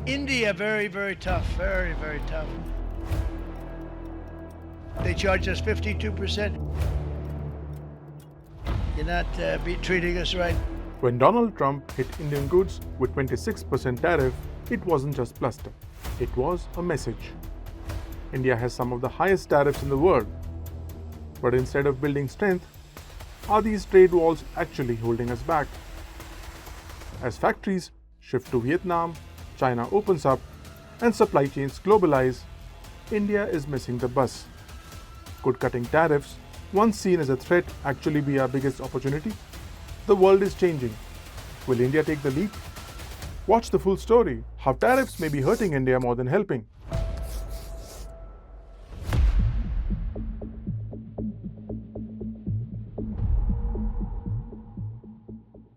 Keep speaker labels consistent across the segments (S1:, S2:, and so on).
S1: India, very, very tough. Very, very tough. They charge us 52%. You're not treating us right.
S2: When Donald Trump hit Indian goods with 26% tariff, it wasn't just bluster. It was a message. India has some of the highest tariffs in the world. But instead of building strength, are these trade walls actually holding us back? As factories shift to Vietnam, China opens up, and supply chains globalize, India is missing the bus. Could cutting tariffs, once seen as a threat, actually be our biggest opportunity? The world is changing. Will India take the lead? Watch the full story, how tariffs may be hurting India more than helping.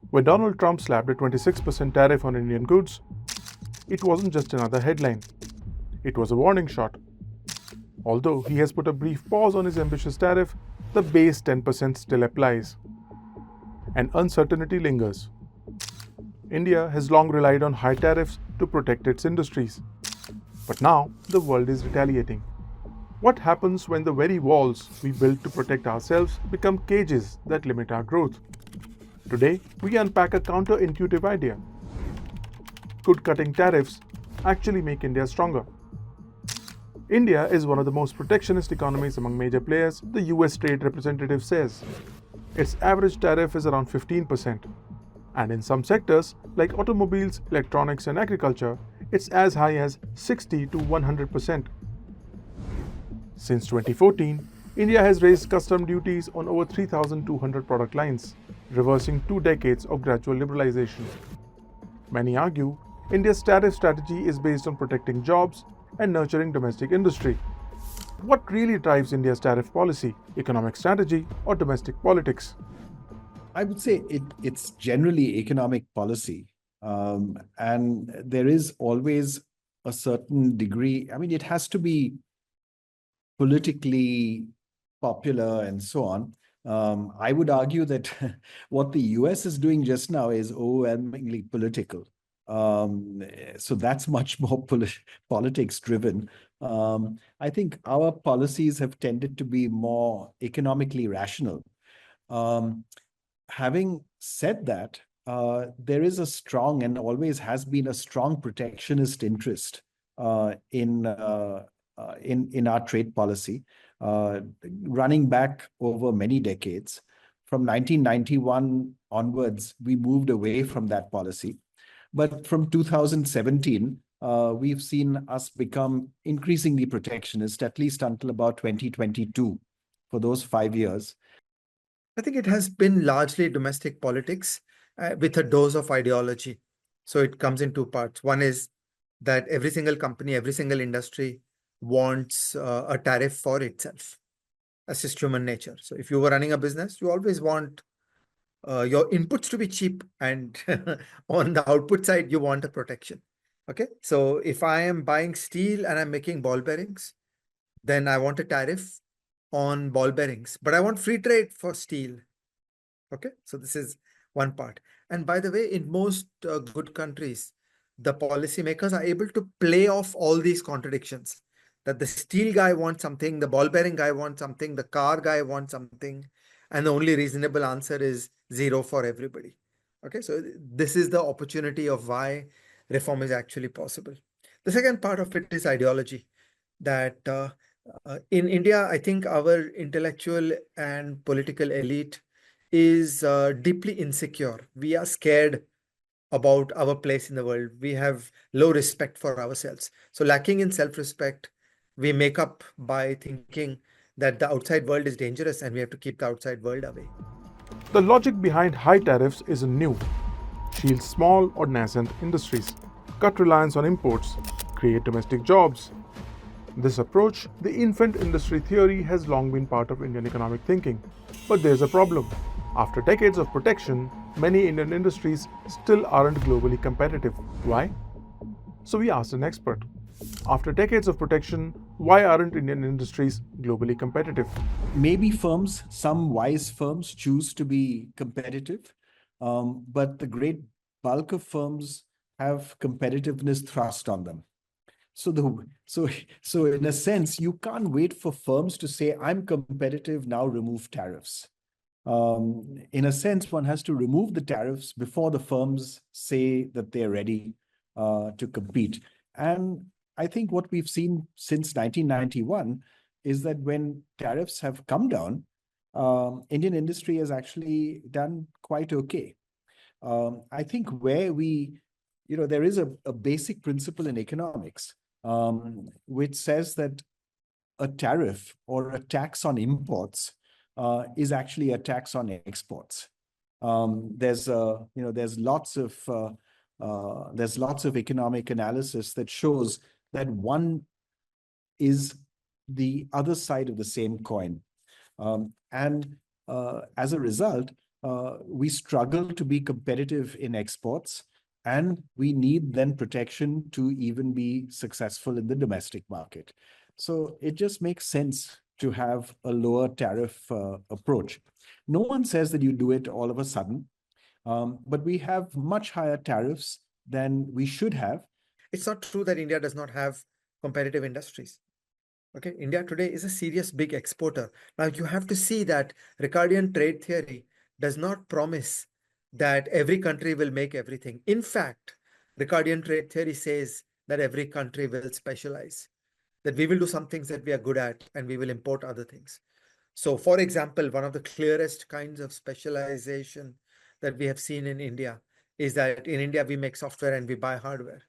S2: When Donald Trump slapped a 26% tariff on Indian goods, it wasn't just another headline. It was a warning shot. Although he has put a brief pause on his ambitious tariff, the base 10% still applies. And uncertainty lingers. India has long relied on high tariffs to protect its industries. But now the world is retaliating. What happens when the very walls we built to protect ourselves become cages that limit our growth? Today, we unpack a counterintuitive idea. Could cutting tariffs actually make India stronger? India is one of the most protectionist economies among major players, the US Trade Representative says. Its average tariff is around 15%. And in some sectors, like automobiles, electronics, and agriculture, it's as high as 60 to 100%. Since 2014, India has raised custom duties on over 3,200 product lines, reversing 2 decades of gradual liberalization. Many argue India's tariff strategy is based on protecting jobs and nurturing domestic industry. What really drives India's tariff policy, economic strategy, or domestic politics?
S3: I would say it's generally economic policy. And there is always a certain degree, I mean, it has to be politically popular and so on. I would argue that what the US is doing just now is overwhelmingly political. So that's much more politics driven. I think our policies have tended to be more economically rational. Having said that, there is a strong and always has been a strong protectionist interest in our trade policy, running back over many decades. From 1991 onwards, we moved away from that policy. But from 2017, we've seen us become increasingly protectionist, at least until about 2022, for those 5 years.
S4: I think it has been largely domestic politics with a dose of ideology. So it comes in 2 parts. One is that every single company, every single industry wants a tariff for itself. That's just human nature. So if you were running a business, you always want your inputs to be cheap, and on the output side, you want a protection. Okay. So if I am buying steel and I'm making ball bearings, then I want a tariff on ball bearings, but I want free trade for steel. Okay. So this is one part. And by the way, in most good countries, the policymakers are able to play off all these contradictions, that the steel guy wants something, the ball bearing guy wants something, the car guy wants something, and the only reasonable answer is 0 for everybody. Okay, so this is the opportunity of why reform is actually possible. The second part of it is ideology, that in India, I think our intellectual and political elite is deeply insecure. We are scared about our place in the world. We have low respect for ourselves. So lacking in self-respect, we make up by thinking that the outside world is dangerous and we have to keep the outside world away.
S2: The logic behind high tariffs isn't new. Shield small or nascent industries, cut reliance on imports, create domestic jobs. This approach, the infant industry theory, has long been part of Indian economic thinking. But there's a problem. After decades of protection, many Indian industries still aren't globally competitive. Why? So we asked an expert. After decades of protection, why aren't Indian industries globally competitive?
S3: Maybe firms, some wise firms, choose to be competitive, but the great bulk of firms have competitiveness thrust on them. So in a sense, you can't wait for firms to say, I'm competitive, now remove tariffs. In a sense, one has to remove the tariffs before the firms say that they're ready to compete. And I think what we've seen since 1991 is that when tariffs have come down, Indian industry has actually done quite okay. I think where there is a basic principle in economics, which says that a tariff or a tax on imports is actually a tax on exports. There's lots of economic analysis that shows that one is the other side of the same coin. And as a result, we struggle to be competitive in exports, and we need then protection to even be successful in the domestic market. So it just makes sense to have a lower tariff approach. No one says that you do it all of a sudden, but we have much higher tariffs than we should have.
S4: It's not true that India does not have competitive industries. Okay, India today is a serious big exporter. Now you have to see that Ricardian trade theory does not promise that every country will make everything. In fact, Ricardian trade theory says that every country will specialize, that we will do some things that we are good at and we will import other things. So for example, one of the clearest kinds of specialization that we have seen in India is that in India, we make software and we buy hardware.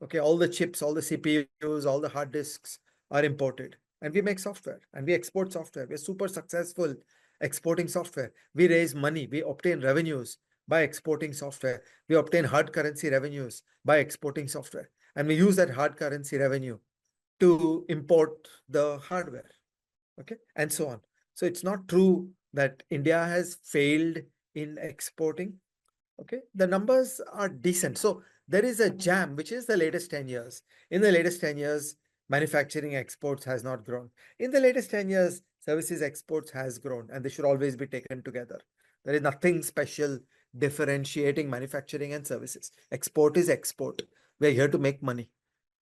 S4: Okay, all the chips, all the CPUs, all the hard disks are imported, and we make software and we export software. We're super successful exporting software. We raise money, we obtain revenues by exporting software. We obtain hard currency revenues by exporting software, and we use that hard currency revenue to import the hardware. Okay, and so on. So it's not true that India has failed in exporting. Okay, the numbers are decent. So there is a jam, which is the latest 10 years. In the latest 10 years, manufacturing exports has not grown. In the latest 10 years, services exports has grown, and they should always be taken together. There is nothing special differentiating manufacturing and services. Export is export. We're here to make money.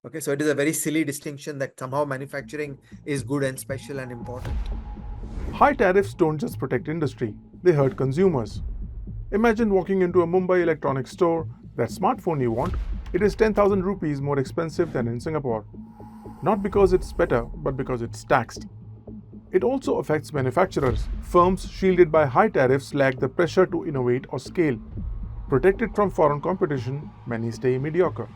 S4: Okay, so it is a very silly distinction that somehow manufacturing is good and special and important.
S2: High tariffs don't just protect industry, they hurt consumers. Imagine walking into a Mumbai electronics store. That smartphone you want, it is 10,000 rupees more expensive than in Singapore. Not because it's better, but because it's taxed. It also affects manufacturers. Firms shielded by high tariffs lack the pressure to innovate or scale. Protected from foreign competition, many stay mediocre.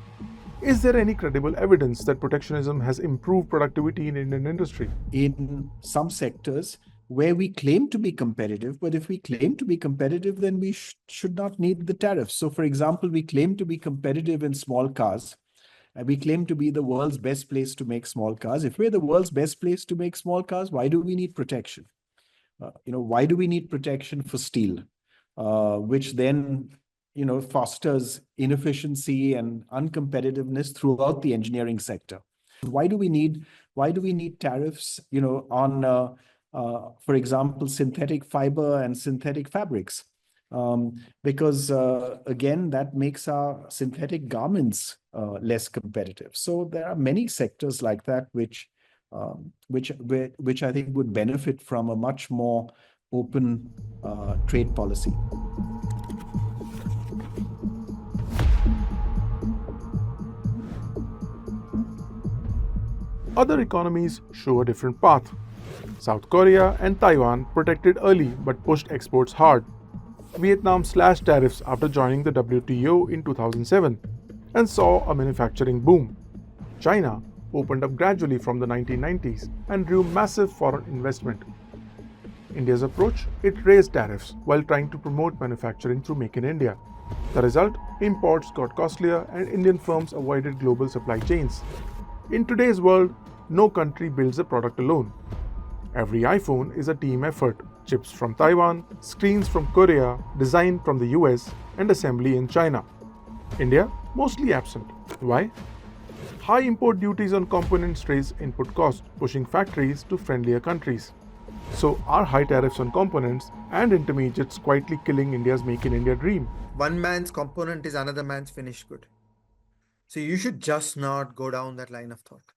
S2: Is there any credible evidence that protectionism has improved productivity in Indian industry?
S3: In some sectors where we claim to be competitive, but if we claim to be competitive, then we should not need the tariffs. So for example, we claim to be competitive in small cars. And we claim to be the world's best place to make small cars. If we're the world's best place to make small cars, why do we need protection? Why do we need protection for steel, which then, fosters inefficiency and uncompetitiveness throughout the engineering sector? Why do we need tariffs, on, for example, synthetic fiber and synthetic fabrics? Because again, that makes our synthetic garments less competitive. So there are many sectors like that which I think would benefit from a much more open trade policy.
S2: Other economies show a different path. South Korea and Taiwan protected early but pushed exports hard. Vietnam slashed tariffs after joining the WTO in 2007 and saw a manufacturing boom. China opened up gradually from the 1990s and drew massive foreign investment. India's approach? It raised tariffs while trying to promote manufacturing through Make in India. The result? Imports got costlier and Indian firms avoided global supply chains. In today's world, no country builds a product alone. Every iPhone is a team effort. Chips from Taiwan, screens from Korea, design from the US, and assembly in China. India, mostly absent. Why? High import duties on components raise input costs, pushing factories to friendlier countries. So are high tariffs on components and intermediates quietly killing India's Make in India dream?
S4: One man's component is another man's finished good. So you should just not go down that line of thought.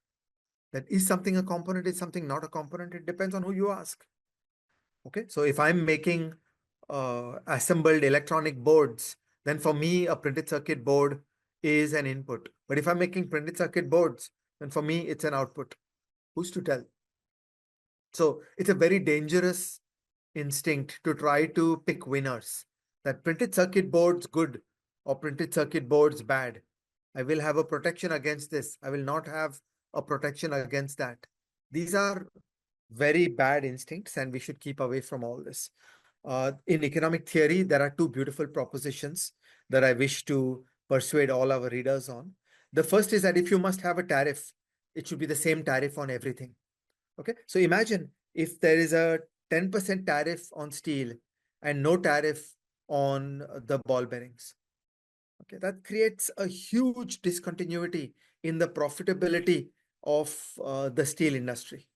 S4: That is something a component, is something not a component. It depends on who you ask. Okay, so if I'm making assembled electronic boards, then for me, a printed circuit board is an input. But if I'm making printed circuit boards, then for me, it's an output. Who's to tell? So it's a very dangerous instinct to try to pick winners. That printed circuit boards good or printed circuit boards bad. I will have a protection against this. I will not have a protection against that. These are very bad instincts, and we should keep away from all this. In economic theory, there are two beautiful propositions that I wish to persuade all our readers on. The first is that if you must have a tariff, it should be the same tariff on everything. Okay, so imagine if there is a 10% tariff on steel and no tariff on the ball bearings. Okay, that creates a huge discontinuity in the profitability of the steel industry.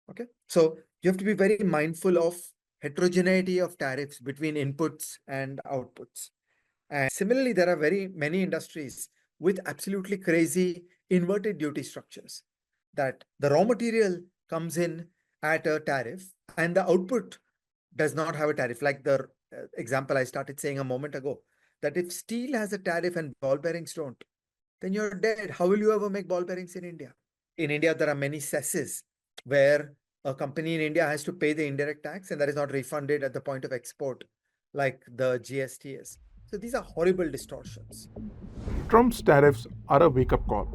S4: Okay, so you have to be very mindful of heterogeneity of tariffs between inputs and outputs. And similarly, there are very many industries with absolutely crazy inverted duty structures, that the raw material comes in at a tariff and the output does not have a tariff. Like the example I started saying a moment ago, that if steel has a tariff and ball bearings don't, then you're dead. How will you ever make ball bearings in India? In India, there are many cesses where a company in India has to pay the indirect tax and that is not refunded at the point of export, like the GST is. So these are horrible distortions.
S2: Trump's tariffs are a wake-up call.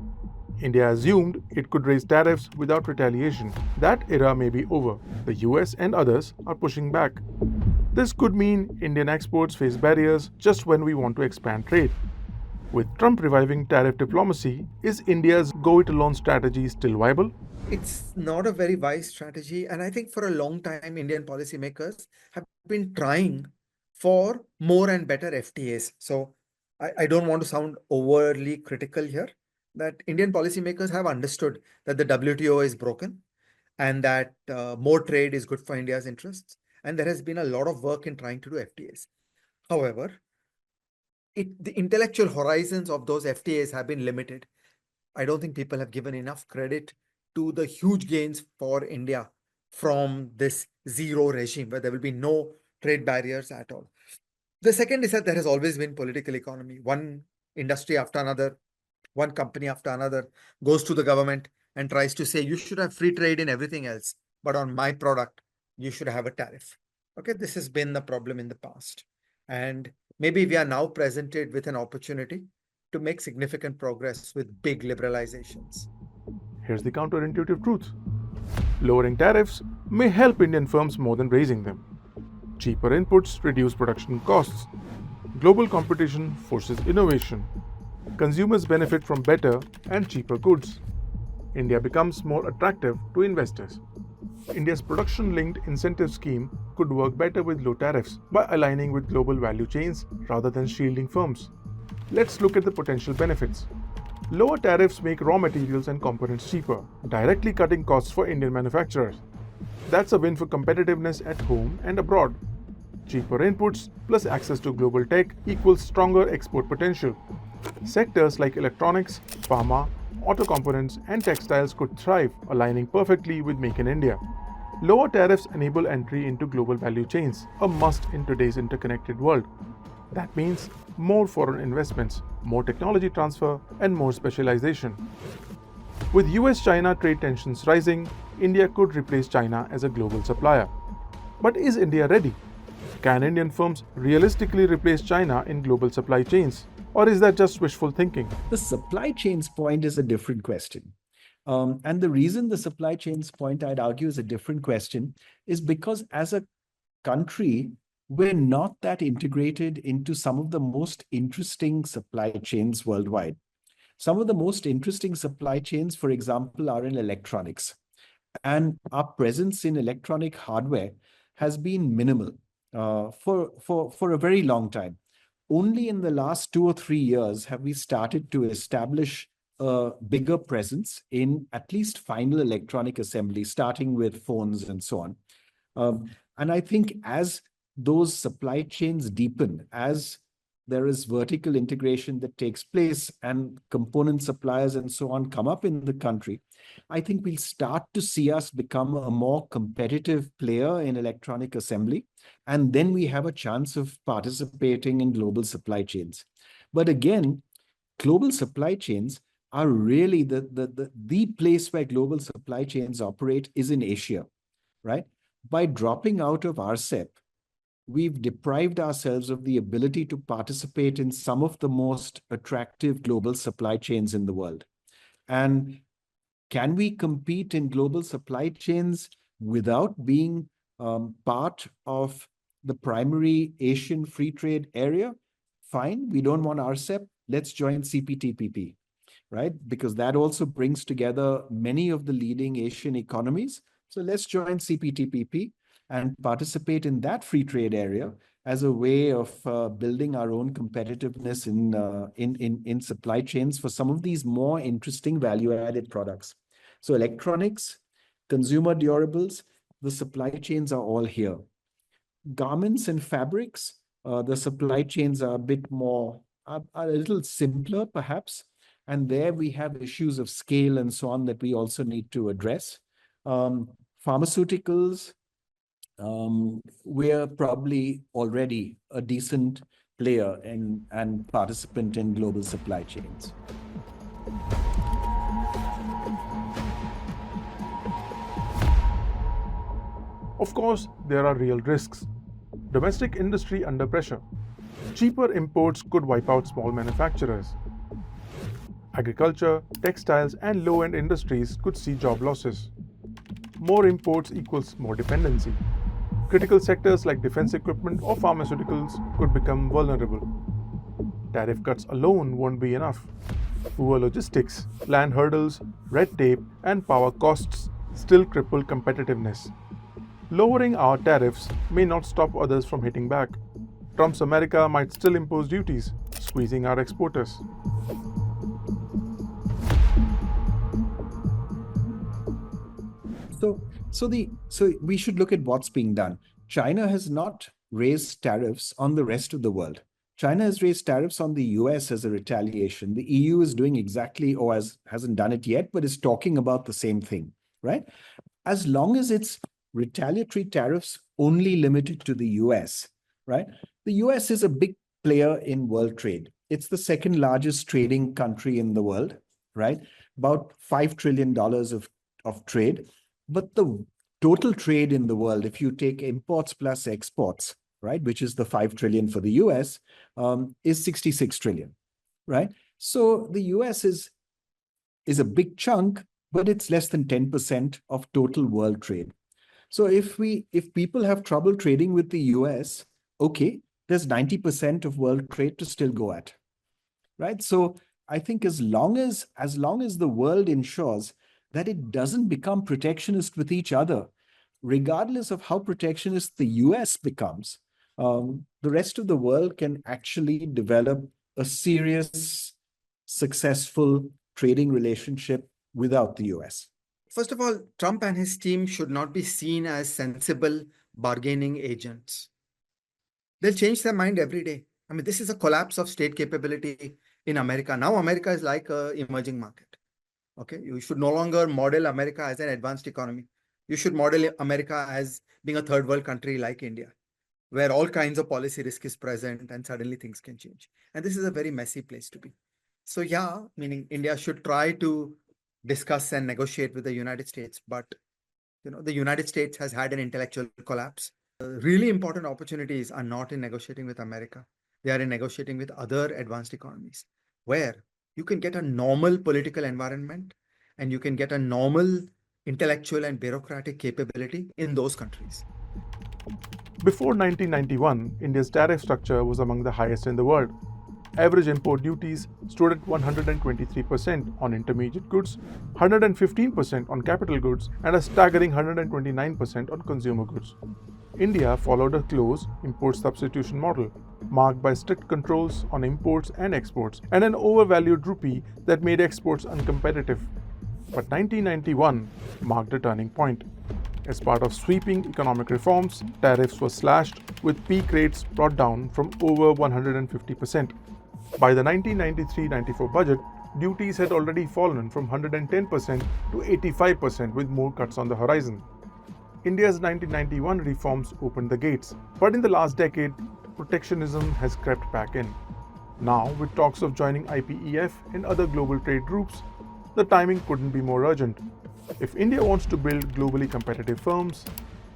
S2: India assumed it could raise tariffs without retaliation. That era may be over. The US and others are pushing back. This could mean Indian exports face barriers just when we want to expand trade. With Trump reviving tariff diplomacy, is India's go-it-alone strategy still viable?
S4: It's not a very wise strategy. And I think for a long time, Indian policymakers have been trying for more and better FTAs. So I don't want to sound overly critical here, that Indian policymakers have understood that the WTO is broken and that more trade is good for India's interests. And there has been a lot of work in trying to do FTAs. However, the intellectual horizons of those FTAs have been limited. I don't think people have given enough credit to the huge gains for India from this zero regime, where there will be no trade barriers at all. The second is that there has always been political economy. One industry after another, one company after another goes to the government and tries to say, you should have free trade in everything else, but on my product, you should have a tariff. Okay, this has been the problem in the past. And maybe we are now presented with an opportunity to make significant progress with big liberalizations.
S2: Here's the counterintuitive truth. Lowering tariffs may help Indian firms more than raising them. Cheaper inputs reduce production costs. Global competition forces innovation. Consumers benefit from better and cheaper goods. India becomes more attractive to investors. India's production-linked incentive scheme could work better with low tariffs by aligning with global value chains rather than shielding firms. Let's look at the potential benefits. Lower tariffs make raw materials and components cheaper, directly cutting costs for Indian manufacturers. That's a win for competitiveness at home and abroad. Cheaper inputs plus access to global tech equals stronger export potential. Sectors like electronics, pharma, auto components, and textiles could thrive, aligning perfectly with Make in India. Lower tariffs enable entry into global value chains, a must in today's interconnected world. That means more foreign investments, more technology transfer, and more specialization. With US-China trade tensions rising, India could replace China as a global supplier. But is India ready? Can Indian firms realistically replace China in global supply chains? Or is that just wishful thinking?
S3: The supply chains point is a different question. And the reason the supply chains point, I'd argue, is a different question is because as a country, we're not that integrated into some of the most interesting supply chains worldwide. Some of the most interesting supply chains, for example, are in electronics. And our presence in electronic hardware has been minimal for a very long time. Only in the last 2 or 3 years have we started to establish a bigger presence in at least final electronic assembly, starting with phones and so on. And I think as those supply chains deepen, as there is vertical integration that takes place and component suppliers and so on come up in the country, I think we'll start to see us become a more competitive player in electronic assembly. And then we have a chance of participating in global supply chains. But again, global supply chains are really the place where global supply chains operate is in Asia, right? By dropping out of RCEP, we've deprived ourselves of the ability to participate in some of the most attractive global supply chains in the world. And can we compete in global supply chains without being part of the primary Asian free trade area? Fine, we don't want RCEP. Let's join CPTPP, right? Because that also brings together many of the leading Asian economies. So let's join CPTPP and participate in that free trade area as a way of building our own competitiveness in supply chains for some of these more interesting value-added products. So electronics, consumer durables, the supply chains are all here. Garments and fabrics, the supply chains are a bit more, a little simpler perhaps. And there we have issues of scale and so on that we also need to address. Pharmaceuticals, we're probably already a decent player and participant in global supply chains.
S2: Of course, there are real risks. Domestic industry under pressure. Cheaper imports could wipe out small manufacturers. Agriculture, textiles, and low-end industries could see job losses. More imports equals more dependency. Critical sectors like defense equipment or pharmaceuticals could become vulnerable. Tariff cuts alone won't be enough. Poor logistics, land hurdles, red tape, and power costs still cripple competitiveness. Lowering our tariffs may not stop others from hitting back. Trump's America might still impose duties, squeezing our exporters.
S3: So we should look at what's being done. China has not raised tariffs on the rest of the world. China has raised tariffs on the US as a retaliation. The EU is doing exactly, or hasn't done it yet, but is talking about the same thing, right? As long as it's retaliatory tariffs only limited to the US, right? The US is a big player in world trade. It's the second largest trading country in the world, right? About $5 trillion of trade. But the total trade in the world, if you take imports plus exports, right, which is the 5 trillion for the US, is 66 trillion, right? So the US is a big chunk, but it's less than 10% of total world trade. So if people have trouble trading with the US, okay, there's 90% of world trade to still go at, right? So I think as long as the world ensures that it doesn't become protectionist with each other, regardless of how protectionist the US becomes, the rest of the world can actually develop a serious, successful trading relationship without the US.
S4: First of all, Trump and his team should not be seen as sensible bargaining agents. They'll change their mind every day. I mean, this is a collapse of state capability in America. Now America is like an emerging market. Okay, you should no longer model America as an advanced economy. You should model America as being a third world country like India, where all kinds of policy risk is present and suddenly things can change. And this is a very messy place to be. So yeah, meaning India should try to discuss and negotiate with the United States. But the United States has had an intellectual collapse. Really important opportunities are not in negotiating with America. They are in negotiating with other advanced economies, where you can get a normal political environment and you can get a normal intellectual and bureaucratic capability in those countries.
S2: Before 1991, India's tariff structure was among the highest in the world. Average import duties stood at 123% on intermediate goods, 115% on capital goods, and a staggering 129% on consumer goods. India followed a close import substitution model, marked by strict controls on imports and exports, and an overvalued rupee that made exports uncompetitive. But 1991 marked a turning point. As part of sweeping economic reforms, tariffs were slashed, with peak rates brought down from over 150%. By the 1993-94 budget, duties had already fallen from 110% to 85%, with more cuts on the horizon. India's 1991 reforms opened the gates, but in the last decade, protectionism has crept back in. Now, with talks of joining IPEF and other global trade groups, the timing couldn't be more urgent. If India wants to build globally competitive firms,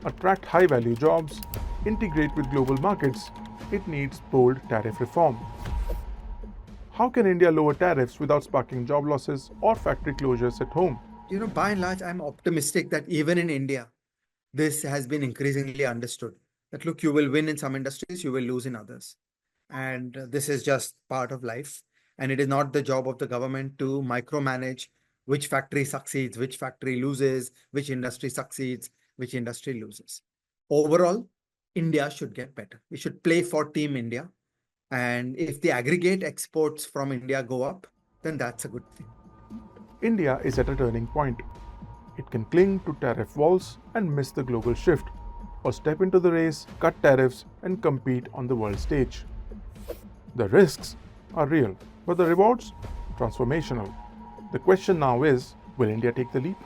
S2: attract high-value jobs, integrate with global markets, it needs bold tariff reform. How can India lower tariffs without sparking job losses or factory closures at home?
S4: By and large, I'm optimistic that even in India, this has been increasingly understood. That look, you will win in some industries, you will lose in others. And this is just part of life. And it is not the job of the government to micromanage which factory succeeds, which factory loses, which industry succeeds, which industry loses. Overall, India should get better. We should play for Team India. And if the aggregate exports from India go up, then that's a good thing.
S2: India is at a turning point. It can cling to tariff walls and miss the global shift, or step into the race, cut tariffs, and compete on the world stage. The risks are real, but the rewards, transformational. The question now is, will India take the leap?